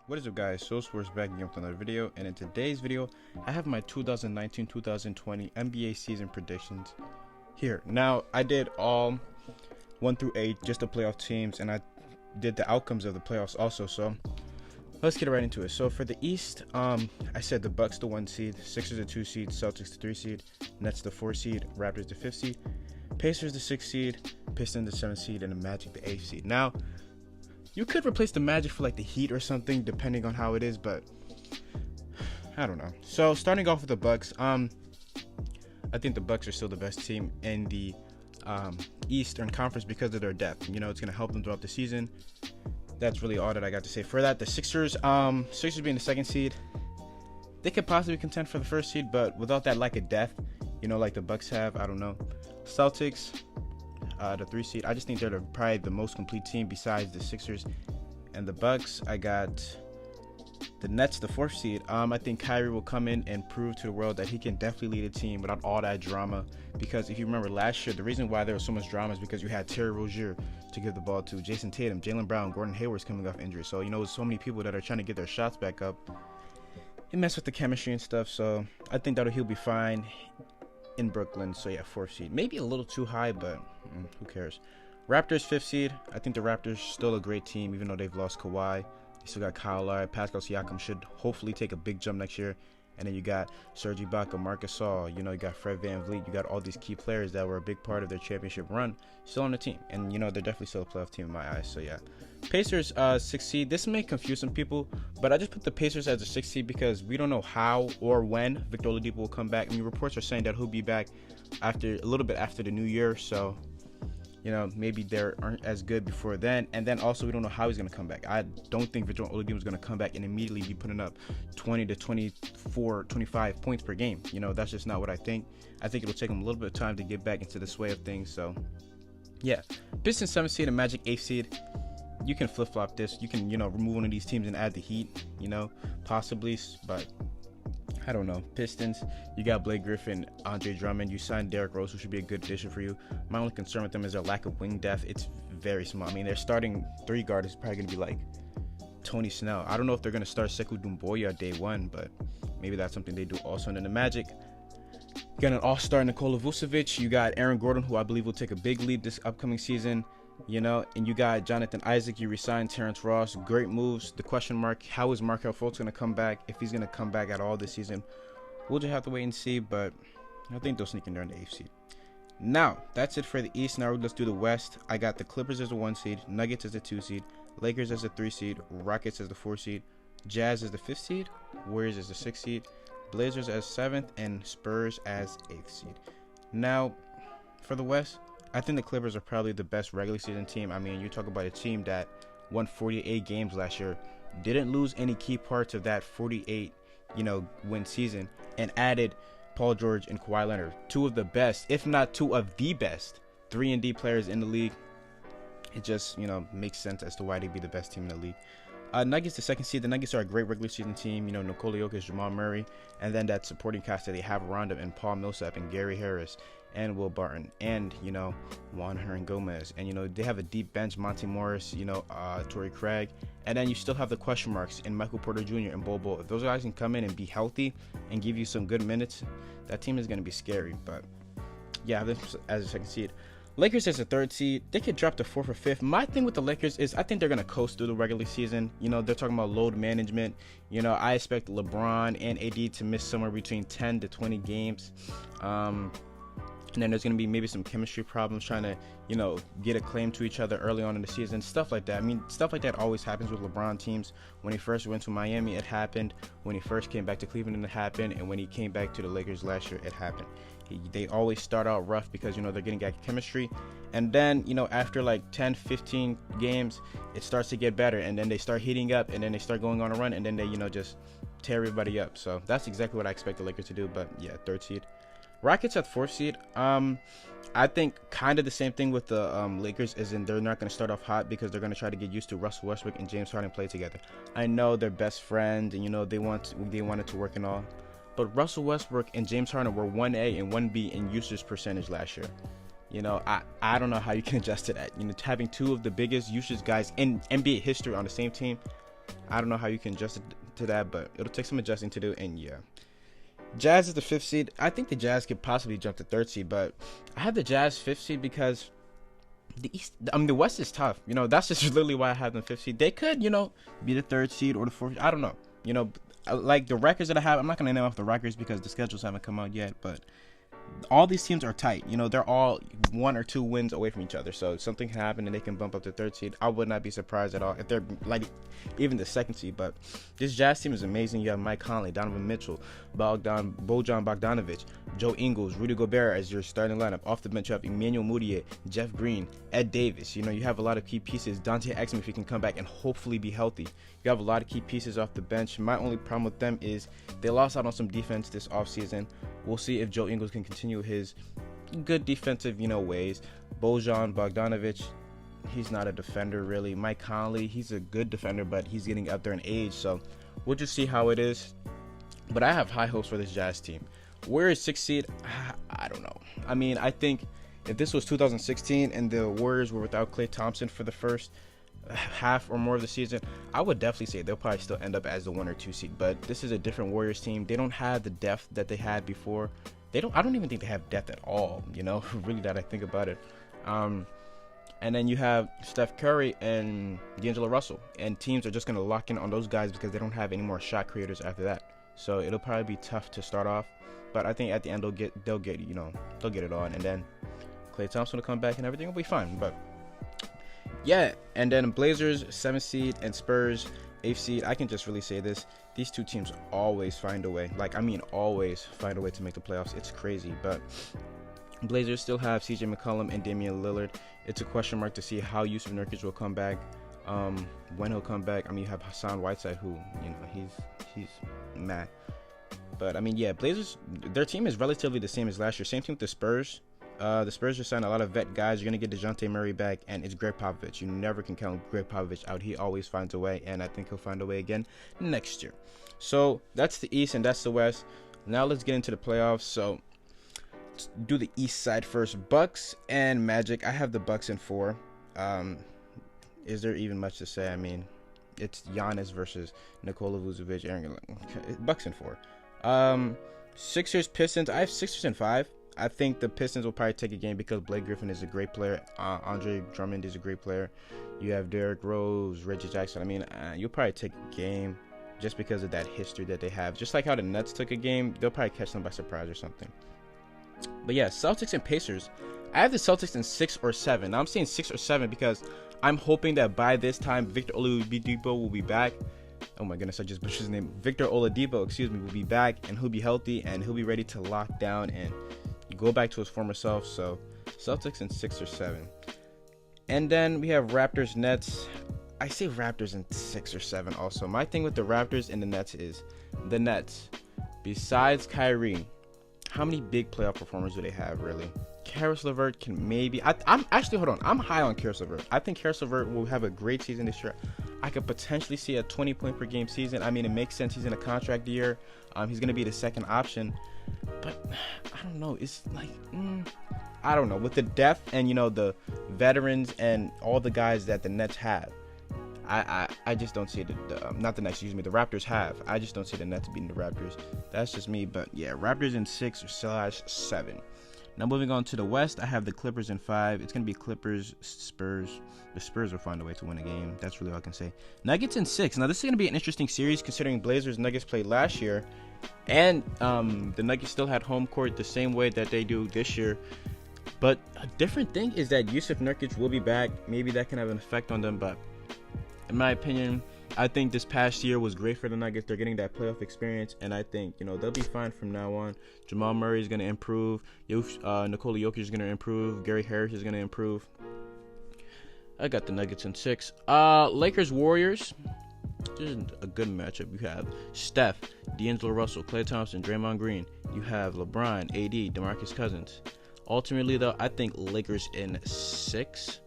What is up, guys? Sports back again with another video, and in today's video I have my 2019-2020 NBA season predictions here. Now I did all 1 through 8, just the playoff teams, and I did the outcomes of the playoffs also. So let's get right into it. So for the East, I said the Bucks the 1 seed, Sixers the 2 seed, Celtics the 3 seed, Nets the 4 seed, Raptors the 5th seed, Pacers the 6th seed, Pistons the 7th seed, and the Magic the 8th seed. Now you could replace the Magic for like the Heat or something, depending on how it is, but I don't know. So starting off with the Bucks, I think the Bucks are still the best team in the Eastern Conference because of their depth. You know, it's gonna help them throughout the season. That's really all that I got to say for that. The Sixers, Sixers being the 2nd seed, they could possibly contend for the 1st seed, but without that lack of depth, you know, like the Bucks have, I don't know. Celtics, the 3 seed. I just think they're probably the most complete team besides the Sixers and the Bucks. I got the Nets, the 4th seed. I think Kyrie will come in and prove to the world that he can definitely lead a team without all that drama. Because if you remember last year, the reason why there was so much drama is because you had Terry Rozier to give the ball to, Jason Tatum, Jaylen Brown, Gordon Hayward's coming off injury. So, you know, so many people that are trying to get their shots back up. It messed with the chemistry and stuff. So I think that he'll be fine in Brooklyn. So yeah, 4th seed, maybe a little too high, but who cares. Raptors 5th seed. I think the Raptors still a great team, even though they've lost Kawhi. They still got Kyle Lowry. Pascal Siakam should hopefully take a big jump next year. And then you got Serge Ibaka, Marcus Gasol, you know, you got Fred VanVleet. You got all these key players that were a big part of their championship run still on the team, and you know, they're definitely still a playoff team in my eyes. So yeah, Pacers 6th seed. This may confuse some people, but I just put the Pacers as a 6th seed because we don't know how or when Victor Oladipo will come back. I mean, reports are saying that he'll be back after a little bit after the new year, so you know, maybe they aren't as good before then. And then also we don't know how he's going to come back. I don't think Victor Oladipo is going to come back and immediately be putting up 20 to 24, 25 points per game. You know, that's just not what I think. I think it'll take him a little bit of time to get back into the sway of things. So yeah, Pistons 7th seed and Magic 8th seed. You can flip-flop this. You can, you know, remove one of these teams and add the Heat, you know, possibly, but I don't know. Pistons, you got Blake Griffin, Andre Drummond. You signed Derrick Rose, who should be a good addition for you. My only concern with them is their lack of wing depth. It's very small. I mean, their starting 3 guard is probably going to be like Tony Snell. I don't know if they're going to start Sekou Doumbouya day 1, but maybe that's something they do also. And then the Magic, you got an all-star Nikola Vucevic. You got Aaron Gordon, who I believe will take a big lead this upcoming season. You know, and you got Jonathan Isaac. You resigned Terrence Ross. Great moves. The question mark, how is Markelle Fultz going to come back? If he's going to come back at all this season, we'll just have to wait and see. But I think they'll sneak in there in the 8th seed. Now, that's it for the East. Now let's do the West. I got the Clippers as the 1 seed, Nuggets as the 2 seed, Lakers as the 3 seed, Rockets as the 4 seed, Jazz as the 5th seed, Warriors as the 6th seed, Blazers as 7th, and Spurs as 8th seed. Now, for the West, I think the Clippers are probably the best regular season team. I mean, you talk about a team that won 48 games last year, didn't lose any key parts of that 48, you know, win season, and added Paul George and Kawhi Leonard, 2 of the best, if not 2 of the best 3-and-D players in the league. It just, you know, makes sense as to why they'd be the best team in the league. Nuggets, the 2nd seed. The Nuggets are a great regular season team. You know, Nikola Jokic, Jamal Murray, and then that supporting cast that they have around them, and Paul Millsap and Gary Harris and Will Barton and, you know, Juan Hernan-Gomez. And, you know, they have a deep bench, Monty Morris, you know, Torrey Craig. And then you still have the question marks in Michael Porter Jr. and Bol Bol. If those guys can come in and be healthy and give you some good minutes, that team is going to be scary. But yeah, this as a 2nd seed. Lakers as a 3rd seed. They could drop to 4th or 5th. My thing with the Lakers is I think they're going to coast through the regular season. You know, they're talking about load management. You know, I expect LeBron and AD to miss somewhere between 10 to 20 games. And then there's going to be maybe some chemistry problems trying to, you know, get a claim to each other early on in the season. Stuff like that. I mean, stuff like that always happens with LeBron teams. When he first went to Miami, it happened. When he first came back to Cleveland, it happened. And when he came back to the Lakers last year, it happened. They always start out rough because, you know, they're getting that chemistry. And then, you know, after like 10, 15 games, it starts to get better. And then they start heating up, and then they start going on a run, and then they, you know, just tear everybody up. So that's exactly what I expect the Lakers to do. But yeah, 3rd seed. Rockets at 4th seed. I think kind of the same thing with the Lakers, is in they're not going to start off hot because they're going to try to get used to Russell Westbrook and James Harden play together. I know they're best friends, and you know they wanted to work and all, but Russell Westbrook and James Harden were 1A and 1B in usage percentage last year. You know, I don't know how you can adjust to that. You know, having 2 of the biggest usage guys in NBA history on the same team, I don't know how you can adjust it to that, but it'll take some adjusting to do. And yeah, Jazz is the 5th seed. I think the Jazz could possibly jump to 3rd seed, but I have the Jazz 5th seed because the West is tough. That's just literally why I have them 5th seed. They could, be the 3rd seed or the 4th. I don't know. Like the records that I have, I'm not gonna name off the records because the schedules haven't come out yet, but all these teams are tight. They're all 1 or 2 wins away from each other. So something can happen and they can bump up to 3rd seed. I would not be surprised at all if they're like even the 2nd seed. But this Jazz team is amazing. You have Mike Conley, Donovan Mitchell, Bojan Bogdanovic, Joe Ingles, Rudy Gobert as your starting lineup. Off the bench, you have Emmanuel Mudiay, Jeff Green, Ed Davis. You have a lot of key pieces. Dante Exum, if he can come back and hopefully be healthy. You have a lot of key pieces off the bench. My only problem with them is they lost out on some defense this offseason. We'll see if Joe Ingles can continue his good defensive, ways. Bojan Bogdanovic, he's not a defender really. Mike Conley, he's a good defender, but he's getting up there in age. So we'll just see how it is. But I have high hopes for this Jazz team. Warriors 6th seed, I don't know. I mean, I think if this was 2016 and the Warriors were without Klay Thompson for the first half or more of the season, I would definitely say they'll probably still end up as the 1 or 2 seed. But this is a different Warriors team. They don't have the depth that they had before. I don't even think they have depth at all, really, that I think about it. And then you have Steph Curry and D'Angelo Russell, and teams are just going to lock in on those guys because they don't have any more shot creators after that. So it'll probably be tough to start off, but I think at the end they'll get it on, and then Klay Thompson will come back and everything will be fine. But yeah, and then Blazers 7th seed and Spurs 8th seed. I can just really say this: these two teams always find a way. Always find a way to make the playoffs. It's crazy, but Blazers still have CJ McCollum and Damian Lillard. It's a question mark to see how Yusuf Nurkic will come back, when he'll come back. You have Hassan Whiteside, who he's mad. But Blazers, their team is relatively the same as last year. Same team with the Spurs. The Spurs just signed a lot of vet guys. You're going to get DeJounte Murray back, and it's Greg Popovich. You never can count Greg Popovich out. He always finds a way, and I think he'll find a way again next year. So that's the East, and that's the West. Now let's get into the playoffs. So let's do the East side first. Bucks and Magic. I have the Bucks in 4. Is there even much to say? It's Giannis versus Nikola Vucevic. Bucks in 4. Sixers, Pistons. I have Sixers in 5. I think the Pistons will probably take a game because Blake Griffin is a great player. Andre Drummond is a great player. You have Derrick Rose, Reggie Jackson. You'll probably take a game just because of that history that they have. Just like how the Nets took a game, they'll probably catch them by surprise or something. But yeah, Celtics and Pacers. I have the Celtics in 6 or 7. Now I'm saying 6 or 7 because I'm hoping that by this time Victor Oladipo will be back. Oh my goodness, I just butchered his name. Victor Oladipo, will be back, and he'll be healthy and he'll be ready to lock down and go back to his former self. So Celtics in 6 or 7. And then we have Raptors, Nets. I say Raptors in 6 or 7 also. My thing with the Raptors and the Nets is the Nets, besides Kyrie, how many big playoff performers do they have really? Karis LeVert can maybe. I'm actually, hold on. I'm high on Karis LeVert. I think Karis LeVert will have a great season this year. I could potentially see a 20-point per game season. It makes sense. He's in a contract year. He's going to be the second option. But I don't know. It's like, I don't know. With the depth and, the veterans and all the guys that the Nets have, I just don't see not the Nets, the Raptors have. I just don't see the Nets beating the Raptors. That's just me. But yeah, Raptors in 6/7. Now moving on to the West, I have the Clippers in 5. It's going to be Clippers, Spurs. The Spurs will find a way to win a game. That's really all I can say. Nuggets in 6. Now this is going to be an interesting series considering Blazers Nuggets played last year. And the Nuggets still had home court the same way that they do this year. But a different thing is that Yusuf Nurkic will be back. Maybe that can have an effect on them. But in my opinion, I think this past year was great for the Nuggets. They're getting that playoff experience, and I think they'll be fine from now on. Jamal Murray is going to improve. Nikola Jokic is going to improve. Gary Harris is going to improve. I got the Nuggets in 6. Lakers Warriors. This is a good matchup. You have Steph, D'Angelo Russell, Klay Thompson, Draymond Green. You have LeBron, AD, DeMarcus Cousins. Ultimately, though, I think Lakers in 6.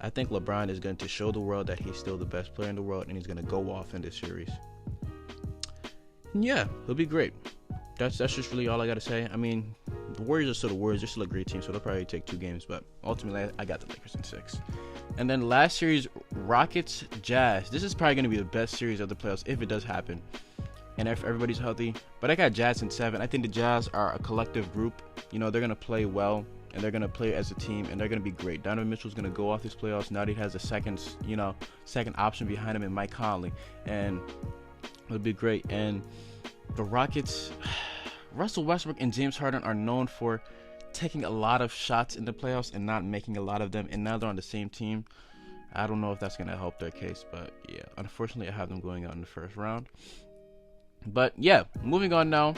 I think LeBron is going to show the world that he's still the best player in the world, and he's going to go off in this series. And yeah, he'll be great. That's just really all I got to say. The Warriors are still the Warriors. They're still a great team, so they'll probably take 2 games. But ultimately, I got the Lakers in 6. And then last series, Rockets Jazz. This is probably going to be the best series of the playoffs if it does happen, and if everybody's healthy. But I got Jazz in 7. I think the Jazz are a collective group. They're going to play well, and they're going to play as a team, and they're going to be great. Donovan Mitchell's going to go off these playoffs. Now that he has a second option behind him in Mike Conley, and it'll be great. And the Rockets, Russell Westbrook and James Harden are known for taking a lot of shots in the playoffs and not making a lot of them, and now they're on the same team. I don't know if that's going to help their case, but yeah, unfortunately I have them going out in the first round. But yeah, moving on now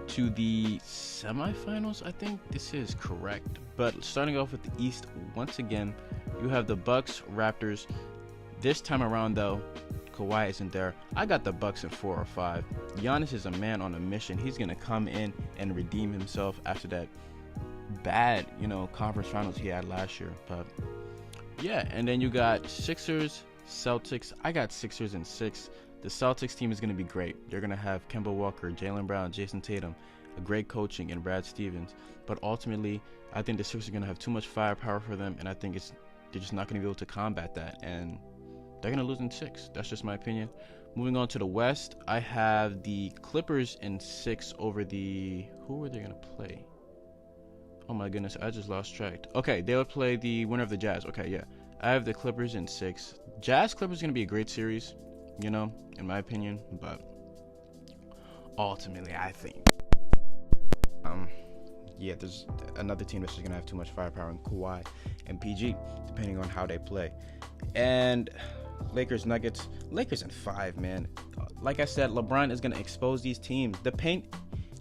to the semifinals. I think this is correct, but starting off with the East once again, you have the Bucks, Raptors. This time around though, Kawhi isn't there. I got the Bucks in 4 or 5. Giannis is a man on a mission. He's gonna come in and redeem himself after that bad, conference finals he had last year. But yeah, and then you got Sixers, Celtics. I got Sixers in 6. The Celtics team is gonna be great. They're gonna have Kemba Walker, Jaylen Brown, Jason Tatum, a great coaching, and Brad Stevens. But ultimately, I think the Sixers are gonna have too much firepower for them, and I think they're just not gonna be able to combat that, and they're going to lose in 6. That's just my opinion. Moving on to the West, I have the Clippers in 6 over who are they going to play? Oh my goodness, I just lost track. Okay, they would play the winner of the Jazz. Okay, yeah. I have the Clippers in 6. Jazz-Clippers is going to be a great series, in my opinion. But ultimately, I think there's another team that's just going to have too much firepower in Kawhi and PG, depending on how they play. And Lakers, Nuggets. Lakers in 5, man. Like I said, LeBron is going to expose these teams. The paint,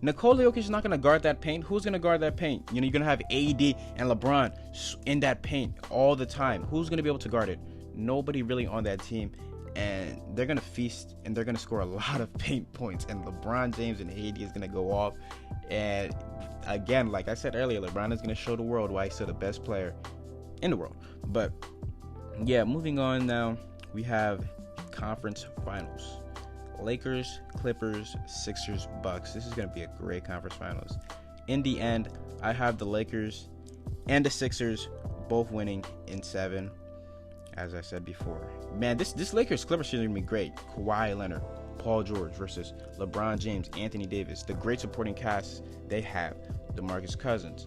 Nikola Jokic is not going to guard that paint. Who's going to guard that paint? You're going to have AD and LeBron in that paint all the time. Who's going to be able to guard it? Nobody really on that team. And they're going to feast, and they're going to score a lot of paint points. And LeBron James and AD is going to go off. And again, like I said earlier, LeBron is going to show the world why he's still the best player in the world. But yeah, moving on now, we have conference finals. Lakers, Clippers, Sixers, Bucks. This is going to be a great conference finals. In the end, I have the Lakers and the Sixers both winning in 7, as I said before. Man, this Lakers-Clippers series is going to be great. Kawhi Leonard, Paul George versus LeBron James, Anthony Davis. The great supporting cast they have. DeMarcus Cousins.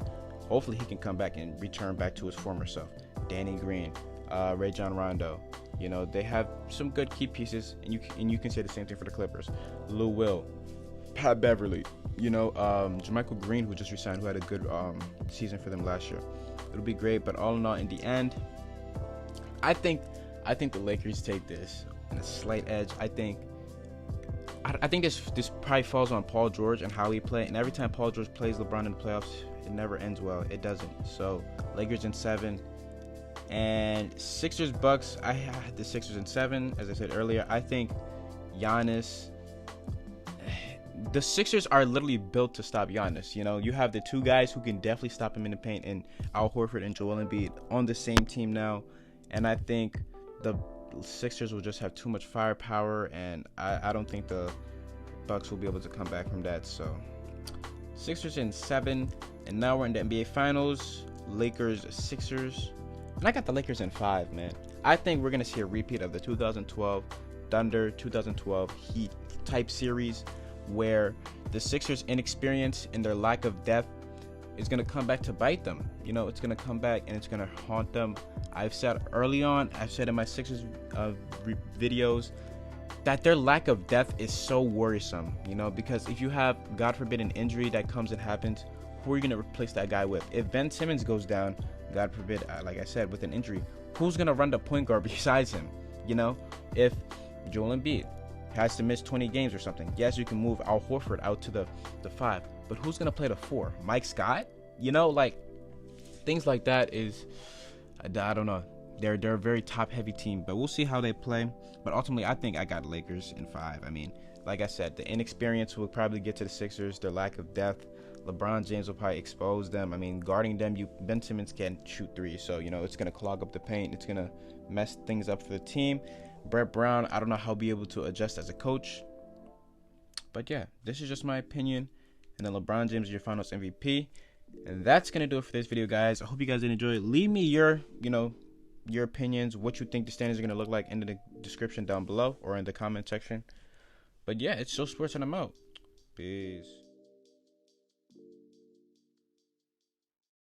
Hopefully he can come back and return back to his former self. Danny Green, Rajon Rondo. They have some good key pieces, and you can say the same thing for the Clippers. Lou Will, Pat Beverly, JaMychal Green, who just resigned, who had a good season for them last year. It'll be great, but all in all, in the end, I think the Lakers take this in a slight edge. I think this probably falls on Paul George and how he plays. And every time Paul George plays LeBron in the playoffs, it never ends well. It doesn't. So Lakers in 7. And Sixers Bucks, I had the Sixers in 7. As I said earlier, I think Giannis. The Sixers are literally built to stop Giannis. You have the 2 guys who can definitely stop him in the paint, and Al Horford and Joel Embiid on the same team now. And I think the Sixers will just have too much firepower, and I don't think the Bucks will be able to come back from that. So Sixers in 7, and now we're in the NBA Finals. Lakers, Sixers. And I got the Lakers in 5, man. I think we're going to see a repeat of the 2012 Thunder, 2012 Heat type series, where the Sixers' inexperience and their lack of depth is going to come back to bite them. It's going to come back and it's going to haunt them. I've said early on, I've said in my Sixers videos, that their lack of depth is so worrisome, because if you have, God forbid, an injury that comes and happens, who are you going to replace that guy with? If Ben Simmons goes down, God forbid, like I said, with an injury, who's going to run the point guard besides him? If Joel Embiid has to miss 20 games or something, yes, you can move Al Horford out to the 5, but who's going to play the 4? Mike Scott? Things like that is, I don't know. They're a very top-heavy team, but we'll see how they play. But ultimately, I think I got Lakers in 5. I mean, like I said, the inexperience will probably get to the Sixers, their lack of depth. LeBron James will probably expose them. I mean, guarding them, Ben Simmons can't shoot 3, so, it's going to clog up the paint. It's going to mess things up for the team. Brett Brown, I don't know how he'll be able to adjust as a coach. But, yeah, this is just my opinion. and then LeBron James is your Finals MVP. And that's gonna do it for this video, guys. I hope you guys did enjoy. Leave me your your opinions, what you think the standings are gonna look like in the description down below or in the comment section. But yeah, it's Still Sports, and I'm out. Peace.